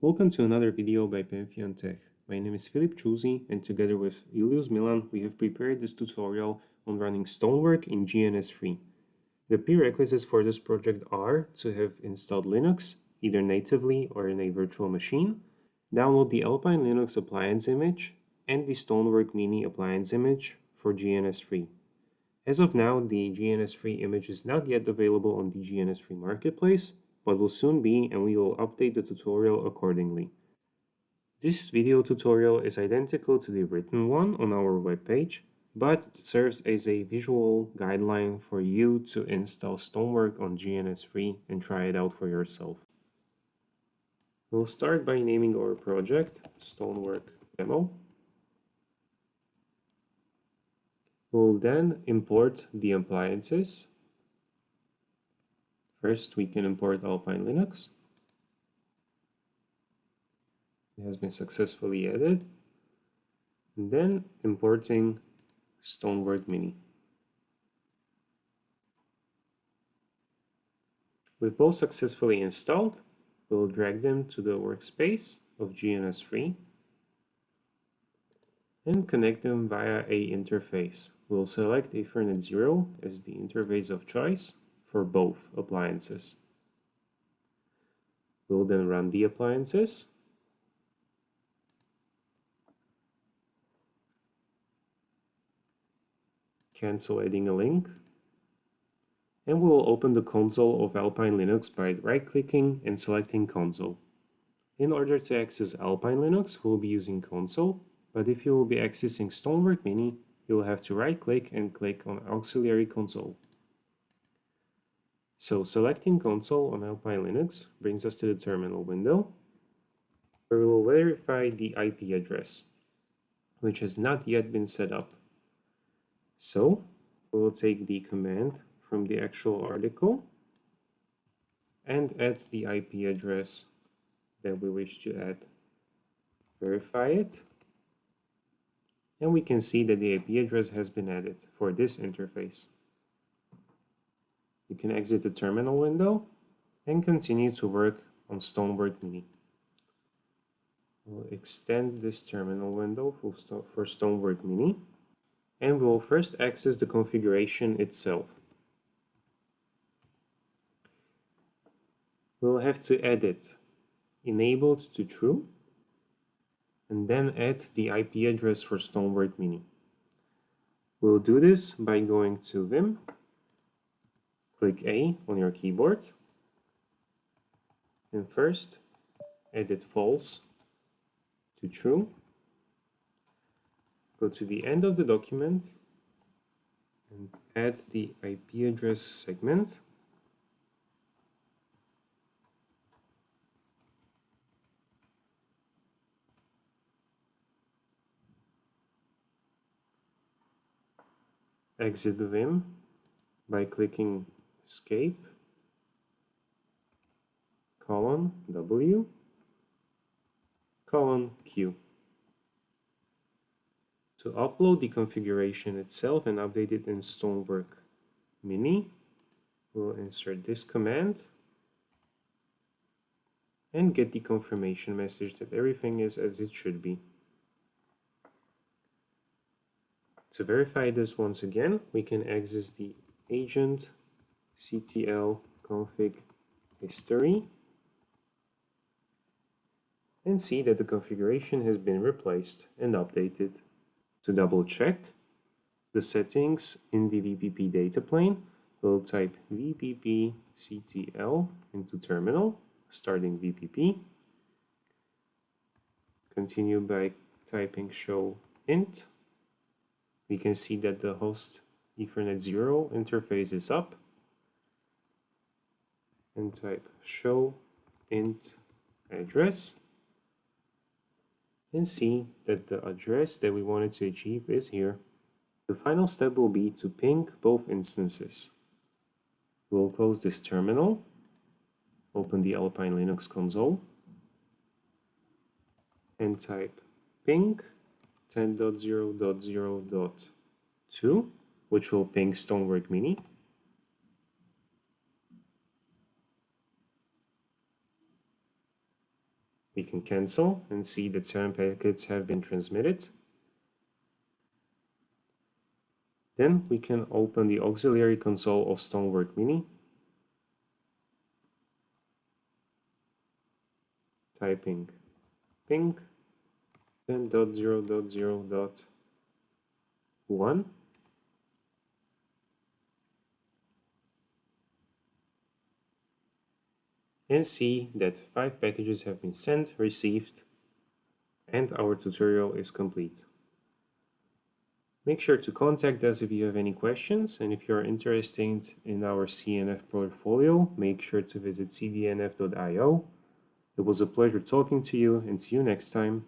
Welcome to another video by PANTHEON.tech. My name is Filip Chuzi, and together with Julius Milan, we have prepared this tutorial on running StoneWork in GNS3. The prerequisites for this project are to have installed Linux, either natively or in a virtual machine, download the Alpine Linux appliance image, and the StoneWork Mini appliance image for GNS3. As of now, the GNS3 image is not yet available on the GNS3 marketplace, but will soon be, and we will update the tutorial accordingly. This video tutorial is identical to the written one on our webpage, but it serves as a visual guideline for you to install StoneWork on GNS3 and try it out for yourself. We'll start by naming our project StoneWork Demo. We'll then import the appliances. First, we can import Alpine Linux. It has been successfully added. And then importing StoneWork Mini. With both successfully installed, we'll drag them to the workspace of GNS3 and connect them via a interface. We'll select Ethernet 0 as the interface of choice for both appliances. We'll then run the appliances. Cancel adding a link. And we'll open the console of Alpine Linux by right-clicking and selecting Console. In order to access Alpine Linux, we'll be using Console, but if you will be accessing StoneWork Mini, you'll have to right-click and click on Auxiliary Console. So selecting Console on Alpine Linux brings us to the terminal window, where we will verify the IP address, which has not yet been set up. So we will take the command from the actual article and add the IP address that we wish to add. Verify it, and we can see that the IP address has been added for this interface. You can exit the terminal window and continue to work on StoneWork Mini. We'll extend this terminal window for StoneWork Mini, and we'll first access the configuration itself. We'll have to edit enabled to true, and then add the IP address for StoneWork Mini. We'll do this by going to Vim, click A on your keyboard, and first edit false to true. Go to the end of the document and add the IP address segment. Exit the Vim by clicking Escape, W, Q. To upload the configuration itself and update it in StoneWork Mini, we'll insert this command and get the confirmation message that everything is as it should be. To verify this once again, we can access the agent ctl config history and see that the configuration has been replaced and updated. To double check the settings in the VPP data plane, we'll type vppctl into terminal, starting VPP. Continue by typing show int. We can see that the host Ethernet 0 interface is up, and type show int address, and see that the address that we wanted to achieve is here. The final step will be to ping both instances. We'll close this terminal, open the Alpine Linux console, and type ping 10.0.0.2, which will ping StoneWork Mini. We can cancel and see that 7 packets have been transmitted. Then we can open the auxiliary console of StoneWork Mini. Typing ping 10.0.0.1. And see that 5 packages have been sent, received, and our tutorial is complete. Make sure to contact us if you have any questions, and if you are interested in our CNF portfolio, make sure to visit CNF.io. It was a pleasure talking to you, and see you next time.